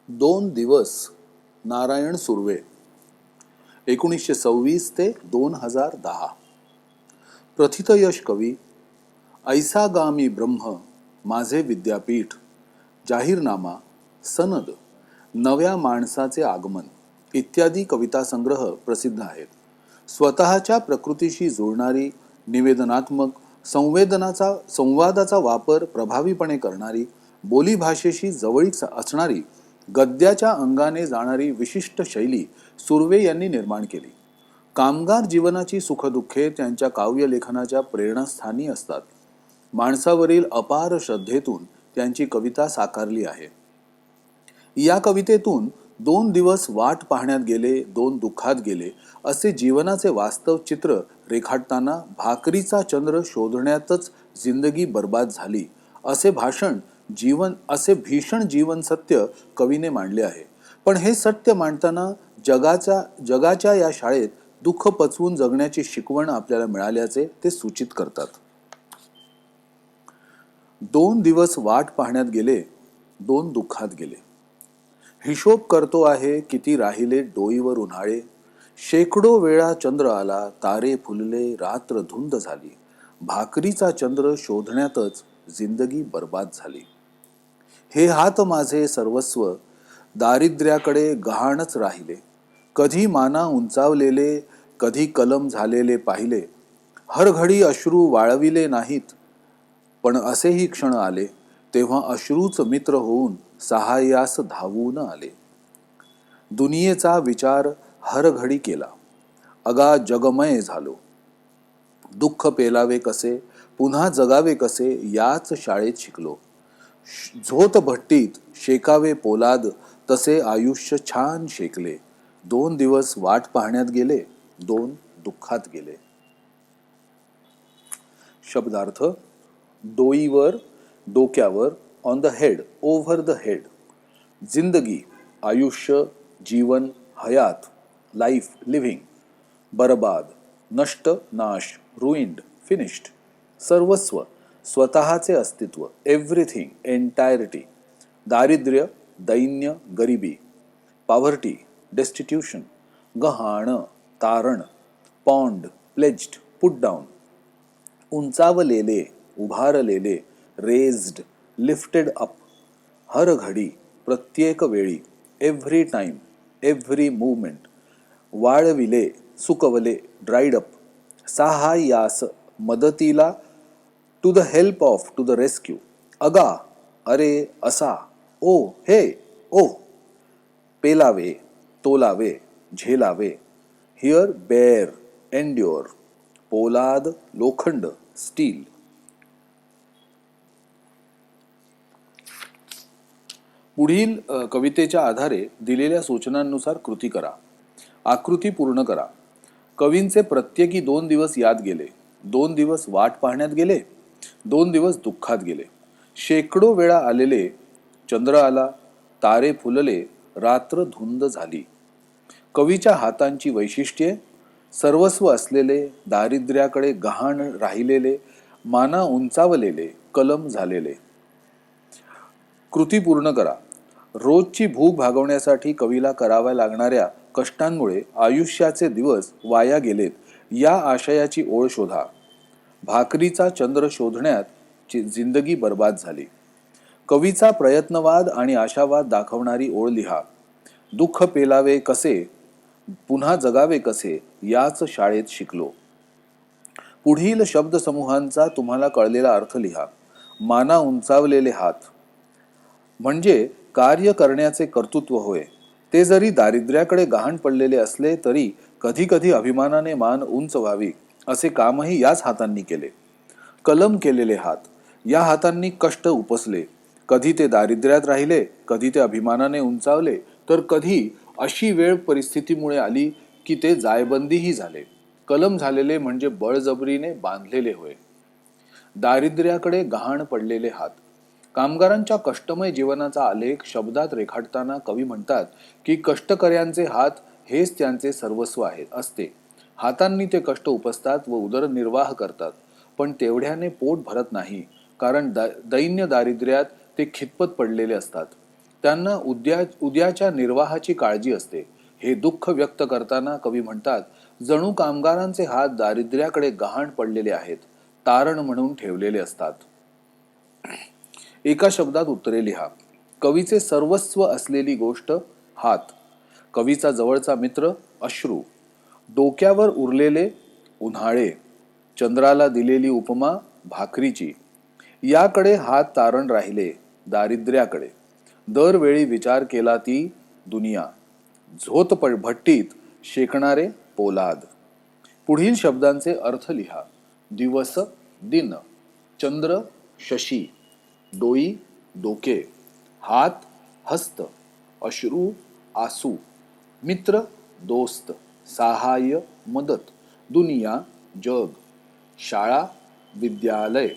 दोन दिवस नारायण सुर्वे 1926 ते 2010. प्रथितयश कवी. ऐसा गामी ब्रह्म माझे विद्यापीठ. जाहीरनामा, सनद, नव्या माणसाचे आगमन इत्यादी कविता संग्रह प्रसिद्ध आहेत. स्वतःच्या प्रकृतीशी जुळणारी, निवेदनात्मक, संवादाचा वापर प्रभावीपणे करणारी, बोलीभाषेशी जवळीक असणारी, गद्याच्या अंगाने जाणारी विशिष्ट शैली सुर्वे यांनी निर्माण केली. कामगार जीवनाची सुखदुःखे त्यांच्या काव्यलेखनाच्या प्रेरणास्थानी असतात. माणसावरील अपार श्रद्धेतून त्यांची कविता साकारली आहे. या कवितेतून दोन दिवस वाट पाहण्यात गेले, दोन दुःखात गेले असे जीवनाचे वास्तव चित्र रेखाटताना भाकरीचा चंद्र शोधण्यातच जिंदगी बर्बाद झाली असे भीषण जीवन सत्य कवीने मांडले आहे. पण हे सत्य मांडताना जगाच्या या शाळेत दुःख पचवून जगण्याची शिकवण आपल्याला मिळाल्याचे ते सूचित करतात. दोन दिवस वाट पाहण्यात गेले, दोन दुःखात गेले. हिशोब करतो आहे किती राहिले डोईवर उन्हाळे. शेकडो वेळा चंद्र आला, तारे फुलले, रात्र धुंद झाली. भाकरीचा चंद्र शोधण्यातच जिंदगी बर्बाद झाली. हे हात माझे सर्वस्व दारिद्र्याकडे गहाणच राहिले. कधी माना उंचावलेले, कधी कलम झालेले पाहिले. हर घडी अश्रू वाळविले नाहीत, पण असेही क्षण आले तेव्हा अश्रूच मित्र होऊन सहाय्यास धावून आले. दुनियेचा विचार हर घडी केला, अगा जगमय झालो. दुःख पेलावे कसे, पुन्हा जगावे कसे याच शाळेत शिकलो. झोत भट्टीत शेकावे पोलाद, तसे आयुष्य छान शेकले. दोन दिवस वाट पाहण्यात गेले, दोन दुःखात गेले. शब्दार्थ. डोईवर, डोक्यावर, on the head, over the head. जिंदगी, आयुष्य, जीवन, हयात, लाईफ, लिव्हिंग. बरबाद, नष्ट, नाश, रुइंड, फिनिश्ड. सर्वस्व, स्वतःचे अस्तित्व, एव्हरीथिंग, एंटायरिटी. दारिद्र्य, दैन्य, गरिबी. Poverty, destitution. गहाण, तारण. Pawned, pledged, put down. उंचावलेले, उभारलेले, रेज्ड, लिफ्टेड अप. हर घडी, प्रत्येक वेळी, एव्हरी टाइम, एव्हरी मूवमेंट. वाळविले, सुकवले, ड्राईड अप. सहाय्यास, मदतीला, to the help of, to the rescue. अगा, अरे, असा, ओ, हे, ओ. पेलावे, तोलावे, झेलावे. Here bare, एन्ड्योर. पोलाद, लोखंड, स्टील. पुढील कवितेच्या आधारे दिलेल्या सूचनांनुसार कृती करा. आकृती पूर्ण करा. कवींचे प्रत्येकी 2 दिवस याद गेले, 2 दिवस वाट पाहण्यात गेले, 2 दिवस दुःखात गेले. शेकडो वेळा आलेले चंद्र आला, तारे फुलले, रात्र धुंद झाली. कवीच्या हातांची वैशिष्ट्ये. सर्वस्व असलेले, दारिद्र्याकडे गहाण राहिलेले, माना उंचावलेले, कलम झालेले. कृती पूर्ण करा. रोजची भूक भागवण्यासाठी कवीला कराव्या लागणाऱ्या कष्टांमुळे आयुष्याचे दिवस वाया गेलेत या आशयाची ओळ शोधा. भाकरीचा चंद्र शोधण्यात जिंदगी बर्बाद झाली. कवीचा प्रयत्नवाद आणि आशावाद दाखवणारी ओळ लिहा. दुःख पेलावे कसे, पुन्हा जगावे कसे याच शाळेत शिकलो. पुढील शब्दसमूहांचा तुम्हाला कळलेला अर्थ लिहा. माना उंचावलेले हात म्हणजे कार्य करण्याचे कर्तृत्व होय. ते जरी दारिद्र्याकडे गहाण पडलेले असले तरी कधी कधी अभिमानाने मान उंच व्हावी असे कामही याच हातांनी केले. कलम केलेले हात. या हातांनी कष्ट उपसले. कधी ते दारिद्र्यात राहिले, कधी ते अभिमानाने उंचावले, तर कधी अशी वेळ परिस्थितीमुळे आली की ते जायबंदीही झाले. कलम झालेले म्हणजे बळजबरीने बांधलेले होय. दारिद्र्याकडे गहाण पडलेले हात. कामगारांच्या कष्टमय जीवनाचा आलेख शब्दात रेखाटताना कवी म्हणतात की कष्टकऱ्यांचे हात हेच त्यांचे सर्वस्व असते. हातांनी ते कष्ट उपसतात व उदरनिर्वाह करतात, पण तेवढ्याने पोट भरत नाही, कारण दैन्य दारिद्र्यात ते खितपत पडलेले असतात. त्यांना उद्याच्या निर्वाहाची काळजी असते. हे दुःख व्यक्त करताना कवी म्हणतात, जणू कामगारांचे हात दारिद्र्याकडे गहाण पडलेले आहेत, तारण म्हणून ठेवलेले असतात. एका शब्दात उत्तरे लिहा. कवीचे सर्वस्व असलेली गोष्ट हात, कवीचा जवळचा मित्र अश्रू, डोक्यावर उरलेले उन्हाळे, चंद्राला दिलेली उपमा भाकरीची. याकडे हात तारण राहिले दारिद्र्याकडे. दरवेळी विचार केला ती दुनिया, झोत भट्टीत शेकणारे पोलाद. पुढील शब्दांचे अर्थ लिहा. दिवस दिन, चंद्र शशी, डोई डोके, हात हस्त, अश्रू आसू, मित्र दोस्त, सहाय्य मदत, दुनिया जग, शाळा विद्यालय,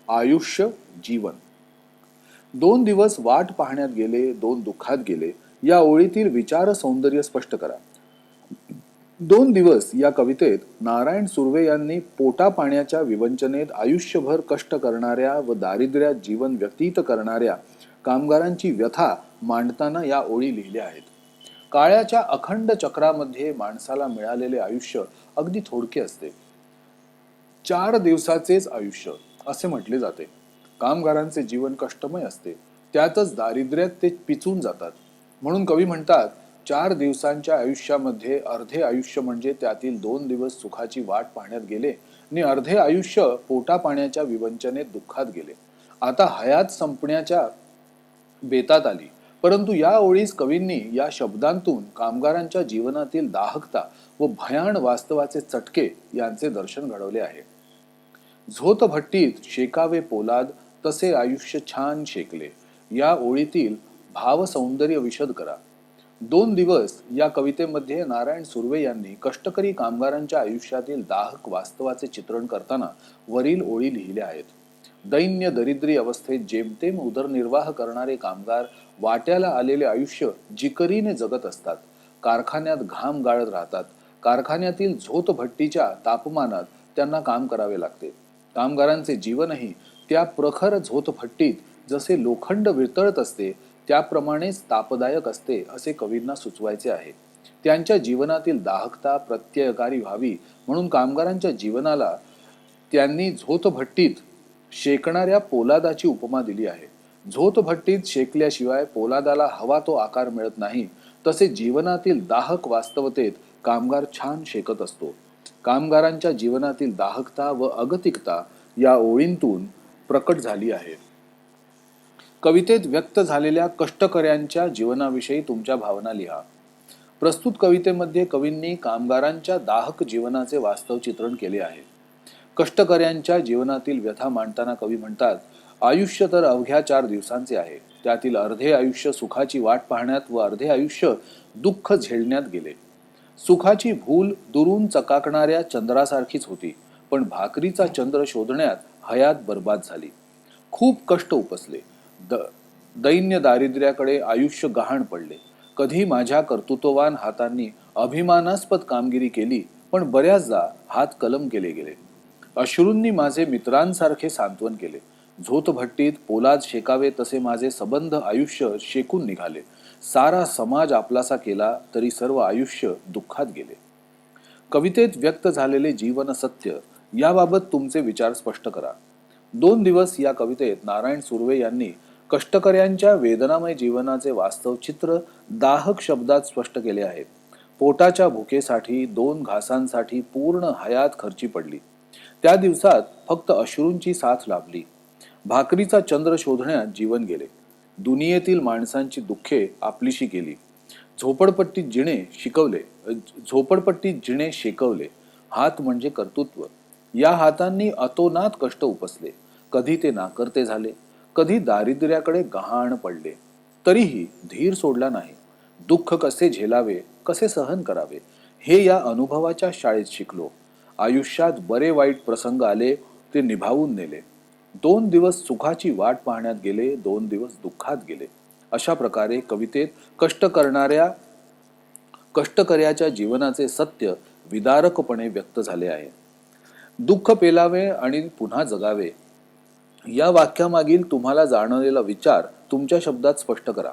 आयुष्य जीवन. 2 दिवस वाट पाहण्यात गेले, 2 दुःखात गेले. या ओळीतील विचार सौंदर्य स्पष्ट करा. 2 दिवस या कवितेत नारायण सुर्वे यांनी पोटा पाण्याच्या विवंचनेत आयुष्यभर कष्ट करणाऱ्या व दारिद्र्यात जीवन व्यतीत करणाऱ्या कामगारांची व्यथा मांडताना या ओळी लिहिल्या आहेत. काळ्याच्या अखंड चक्रामध्ये माणसाला मिळालेले आयुष्य अगदी थोडके असते. 4 दिवसाचेच आयुष्य असे म्हटले जाते. कामगारांचे जीवन कष्टमय असते. त्यातच दारिद्र्यात ते पिचून जातात. म्हणून कवी म्हणतात, 4 दिवसांच्या आयुष्यामध्ये अर्धे आयुष्य म्हणजे त्यातील 2 दिवस सुखाची वाट पाहण्यात गेले आणि अर्धे आयुष्य पोटा पाण्याच्या विवंचनेत दुःखात गेले. आता हयात संपण्याच्या बेतात आली. परंतु या ओळीस कवींनी या शब्दांतून कामगारांच्या जीवनातील दाहकता व भयाण वास्तवाचे चटके यांचे दर्शन घडवले आहे. झोत भट्टीत शेकावे पोलाद, तसे आयुष्य छान शेकले. या ओळीतील भाव सौंदर्य विशद करा. 2 दिवस या कवितेमध्ये नारायण सुर्वे यांनी कष्टकरी कामगारांच्या आयुष्यातील दाहक वास्तवाचे चित्रण करताना वरील ओळी लिहिल्या आहेत. दैन्य दरिद्री अवस्थेत जेमतेम उदरनिर्वाह करणारे कामगार वाट्याला आलेले आयुष्य जिकरीने जगत असतात. कारखान्यात घाम गाळत राहतात. कारखान्यातील झोत भट्टीच्या तापमानात त्यांना काम करावे लागते. कामगारांचे जीवनही त्या प्रखर झोतभट्टीत जसे लोखंड वितळत असते त्याप्रमाणेच तापदायक असते असे कवींना सुचवायचे आहे. त्यांच्या जीवनातील दाहकता प्रत्ययकारी व्हावी म्हणून कामगारांच्या जीवनाला त्यांनी झोतभट्टीत शेकणाऱ्या पोलादाची उपमा दिली आहे. झोतभट्टीत शेकल्याशिवाय पोलादाला हवा तो आकार मिळत नाही, तसे जीवनातील दाहक वास्तवतेत कामगार छान शेकत असतो. कामगारांच्या जीवनातील दाहकता व अगतिकता या ओळींतून प्रकट झाली आहे. कवितेत व्यक्त झालेल्या कष्टकऱ्यांच्या जीवनाविषयी तुमच्या भावना लिहा. प्रस्तुत कवितेमध्ये कवींनी कामगारांच्या दाहक जीवनाचे वास्तव चित्रण केले आहे. कष्टकऱ्यांच्या जीवनातील व्यथा मांडताना कवी म्हणतात, आयुष्य तर अवघ्या 4 दिवसांचे आहे. त्यातील अर्धे आयुष्य सुखाची वाट पाहण्यात व अर्धे आयुष्य दुःख झेलण्यात गेले. सुखाची भूल दुरून चकाकणाऱ्या चंद्रासारखीच होती, पण भाकरीचा चंद्र शोधण्यात हयात बर्बाद झाली. खूप कष्ट उपसले. दैन्य दारिद्र्याकडे आयुष्य गहाण पडले. कधी माझ्या कर्तृत्ववान हातांनी अभिमानास्पद कामगिरी केली, पण बऱ्याचदा हात कलम केले गेले. अश्रूंनी माझे मित्रांसारखे सांत्वन केले. झोतभट्टीत पोलाद शेकावे तसे माझे सबंध आयुष्य शेकून निघाले. सारा समाज आपलासा केला तरी सर्व आयुष्य दुःखात गेले. कवितेत व्यक्त झालेले जीवन सत्य याबाबत तुमचे विचार स्पष्ट करा. 2 दिवस या कवितेत नारायण सुर्वे यांनी कष्टकऱ्यांच्या वेदनामय जीवनाचे वास्तव चित्र दाहक शब्दात स्पष्ट केले आहे. पोटाच्या भुकेसाठी 2 घासांसाठी पूर्ण हयात खर्ची पडली. त्या दिवसात फक्त अश्रूंची साथ लाभली. भाकरीचा चंद्र शोधण्यात जीवन गेले. दुनियेतील माणसांची दुःखे आपलीशी केली. झोपडपट्टीत जिणे शेकवले. हात म्हणजे कर्तृत्व. या हातांनी अतोनात कष्ट उपसले. कधी ते नाकर्ते झाले, कधी दारिद्र्याकडे गहाण पडले, तरीही धीर सोडला नाही. दुःख कसे झेलावे, कसे सहन करावे हे या अनुभवाच्या शाळेत शिकलो. आयुष्यात बरे वाईट प्रसंग आले, ते निभावून नेले. 2 दिवस सुखाची वाट पाहण्यात गेले, 2 दिवस दुःखात गेले. अशा प्रकारे कवितेत कष्टकऱ्याच्या जीवनाचे सत्य विदारकपणे व्यक्त झाले आहे. दुःख पेलावे आणि पुन्हा जगावे या वाक्यामागील तुम्हाला जाणवलेला विचार तुमच्या शब्दात स्पष्ट करा.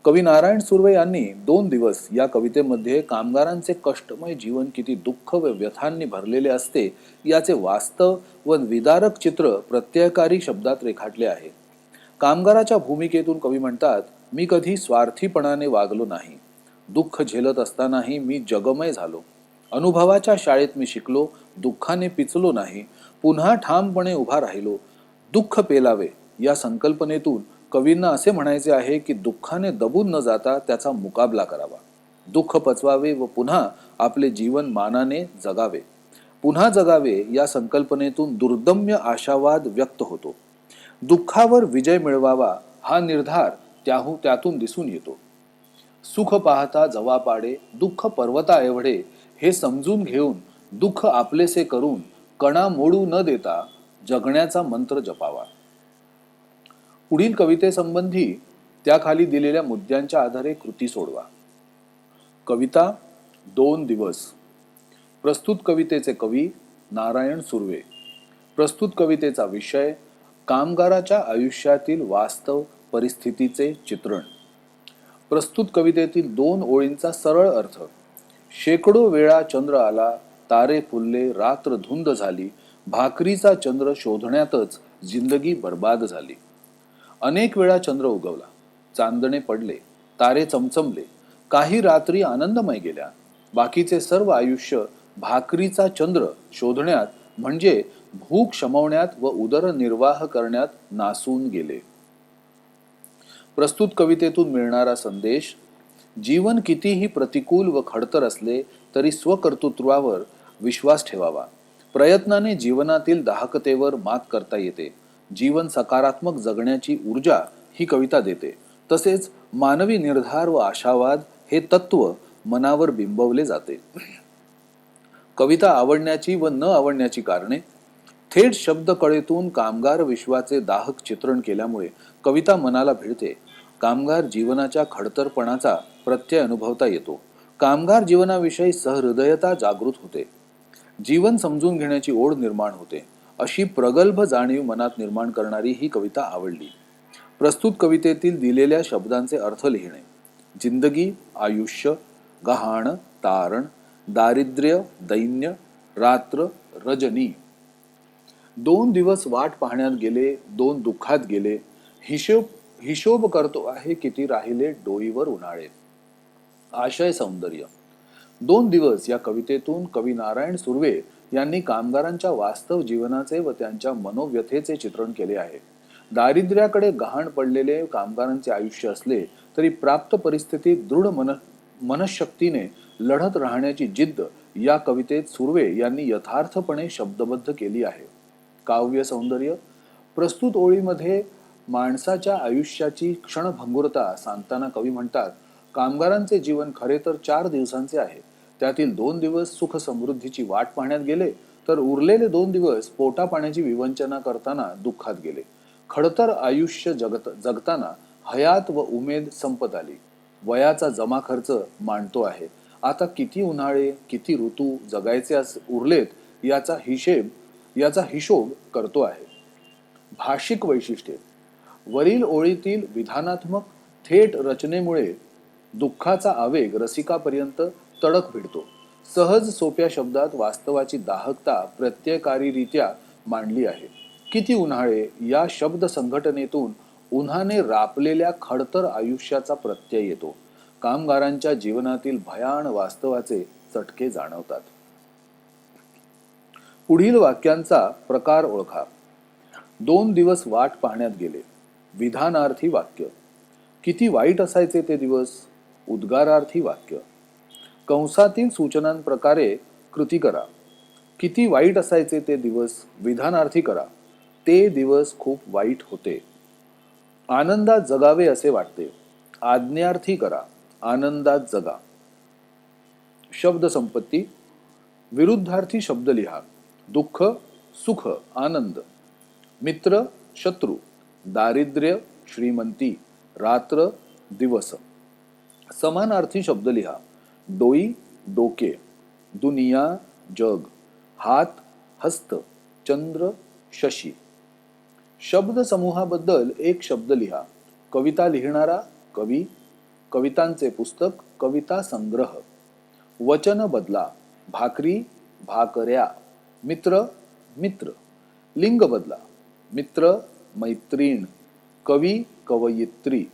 कवी नारायण सुर्वे यांनी 2 दिवस या कवितेमध्ये कामगारांचे कष्टमय जीवन किती दुःख व व्यथांनी भरलेले असते याचे वास्तव व विदारक चित्र प्रत्ययकारी शब्दात रेखाटले आहे. कामगाराच्या भूमिकेतून कवी म्हणतात, मी कधी स्वार्थीपणाने वागलो नाही. दुःख झेलत असतानाही मी जगमय झालो. अनुभवाच्या शाळेत मी शिकलो, दुःखाने पिचलो नाही. पुन्हा ठामपणे उभा राहिलो. दुःख पेलावे या संकल्पनेतून कवींना असे म्हणायचे आहे की दुःखाने दबून न जाता त्याचा मुकाबला करावा. दुःख पचवावे व पुन्हा आपले जीवन मानाने जगावे. पुन्हा जगावे या संकल्पनेतून दुर्दम्य आशावाद व्यक्त होतो. दुःखावर विजय मिळवावा हा निर्धार त्यातून दिसून येतो. सुख पाहता जवा पाडे, दुःख पर्वता एवढे, हे समजून घेऊन दुःख आपलेसे करून कणा मोडू न देता जगण्याचा मंत्र जपावा. पुढील कवितेसंबंधी त्याखाली दिलेल्या मुद्द्यांच्या आधारे कृती सोडवा. कविता 2 दिवस. प्रस्तुत कवितेचे कवी नारायण सुर्वे. प्रस्तुत कवितेचा विषय कामगाराच्या आयुष्यातील वास्तव परिस्थितीचे चित्रण. प्रस्तुत कवितेतील 2 ओळींचा सरळ अर्थ. शेकडो वेळा चंद्र आला, तारे फुलले, रात्र धुंद झाली, भाकरीचा चंद्र शोधण्यातच जिंदगी बर्बाद झाली. अनेक वेळा चंद्र उगवला, चांदणे पडले, तारे चमचमले, काही रात्री आनंदमय गेल्या. बाकीचे सर्व आयुष्य भाकरीचा चंद्र शोधण्यात म्हणजे भूक शमवण्यात व उदरनिर्वाह करण्यात नासून गेले. प्रस्तुत कवितेतून मिळणारा संदेश. जीवन कितीही प्रतिकूल व खडतर असले तरी स्वकर्तृत्वावर विश्वास ठेवावा. प्रयत्नाने जीवनातील दाहकतेवर मात करता येते. जीवन सकारात्मक जगण्याची ऊर्जा ही कविता देते. तसेच मानवी निर्धार व आशावाद हे तत्व मनावर बिंबवले जाते. कविता आवडण्याची व न आवडण्याची कारणे. थेट शब्दकळेतून कामगार विश्वाचे दाहक चित्रण केल्यामुळे कविता मनाला भिडते. कामगार जीवनाच्या खडतरपणाचा प्रत्यय अनुभवता येतो. कामगार जीवनाविषयी सहृदयता जागृत होते. जीवन समजून घेण्याची ओढ निर्माण होते. अशी प्रगल्भ जाणीव मनात निर्माण करणारी ही कविता आवडली. प्रस्तुत कवितेतील दिलेल्या शब्दांचे अर्थ लिहिणे. जिंदगी, आयुष्य, गहाण, तारण, दारिद्र्य, दैन्य, रात्र, रजनी. 2 दिवस वाट पाहण्यात गेले, 2 दुःखात गेले. हिशोब करतो आहे किती राहिले डोईवर उन्हाळे. आशय सौंदर्य. 2 दिवस या कवितेतून कवी नारायण सुर्वे यांनी कामगारांच्या वास्तव जीवनाचे व त्यांच्या मनोव्यथेचे चित्रण केले आहे. दारिद्र्याकडे गहाण पडलेले कामगारांचे आयुष्य असले तरी प्राप्त परिस्थितीत दृढ मनशक्तीने लढत राहण्याची जिद्द या कवितेत सुर्वे यांनी यथार्थपणे शब्दबद्ध केली आहे. काव्य सौंदर्य. प्रस्तुत ओळीमध्ये माणसाच्या आयुष्याची क्षणभंगुरता सांगताना कवी म्हणतात, कामगारांचे जीवन खरे तर 4 दिवसांचे आहे. त्यातील 2 दिवस सुख समृद्धीची वाट पाहण्यात गेले, तर उरलेले 2 दिवस पोटा पाण्याची विवंचना करताना दुःखात गेले. खडतर आयुष्य जगताना हयात व उमेद संपत आली. वयाचा जमा खर्च मांडतो आहे. आता किती उन्हाळे, किती ऋतू जगायचे उरलेत याचा हिशोब करतो आहे. भाषिक वैशिष्ट्ये. वरील ओळीतील विधानात्मक थेट रचनेमुळे दुःखाचा आवेग रसिकापर्यंत तडक भिडतो. सहज सोप्या शब्दात वास्तवाची दाहकता प्रत्ययकारीरित्या मांडली आहे. किती उन्हाळे या शब्द संघटनेतून उन्हाने रापलेल्या खडतर आयुष्याचा प्रत्यय येतो. कामगारांच्या जीवनातील भयान वास्तवाचे चटके जाणवतात. पुढील वाक्यांचा प्रकार ओळखा. 2 दिवस वाट पाहण्यात गेले. विधानार्थी वाक्य. किती वाईट असायचे ते दिवस. उद्गारार्थी वाक्य. कंसातील सूचनांप्रकारे कृती करा. किती वाईट असायचे ते दिवस. विधानार्थी करा. ते दिवस खूप वाईट होते. आनंदात जगावे असे वाटते. आज्ञार्थी करा. आनंदात जगा. शब्द संपत्ती. विरुद्धार्थी शब्द लिहा. दुःख, सुख, आनंद. मित्र, शत्रू. दारिद्र्य, श्रीमंती. रात्र, दिवस. समानार्थी शब्द लिहा. डोई, डोके. दुनिया, जग. हात, हस्त. चंद्र, शशी. शब्द समूहाबद्दल एक शब्द लिहा. कविता लिहिणारा, कवी. कवितांचे पुस्तक कविता संग्रह. वचन बदला, भाकरी भाकऱ्या, मित्र मित्र. लिंग बदला, मित्र मैत्रीण, कवी कवयित्री.